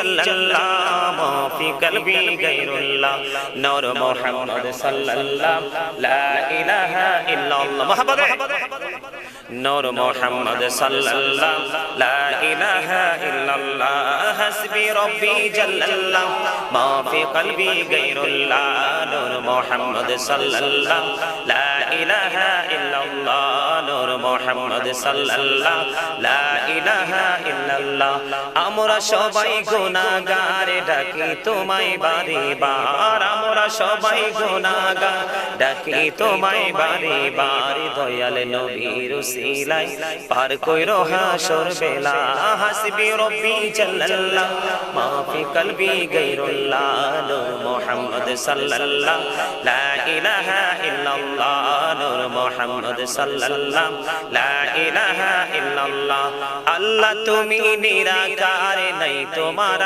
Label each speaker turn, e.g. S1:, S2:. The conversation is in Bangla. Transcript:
S1: illallah ma fi qalbi ghayrullah nur muhammad sallallahu la ilaha illallah muhammad nur muhammad sallallahu la ilaha illallah hasbi rabbi jallallah ma fi qalbi ghayrullah nur muhammad sallallahu la ilaha illallah nur muhammad sallallahu la ilaha illallah আমরা সবাই গুনাহগার ডাকি তোমায় বারে বার আমরা সবাই গুনাহগার ডাকি তোমায় বারে বার দয়াল নবীর উসিলায় পার কইরো হাসর বেলা হাসবি রব্বি জাল্লাল্লাহ মা ফি কলবি গায়রুল্লাহ নূর মুহাম্মদ সাল্লাল্লাহ লা ইলাহা ইল্লাল্লাহ নূর মুহাম্মদ সাল্লাল্লাহ লা ইলাহা ইল্লাল্লাহ আল্লাহ তুমি নিরাকার নাই তোমার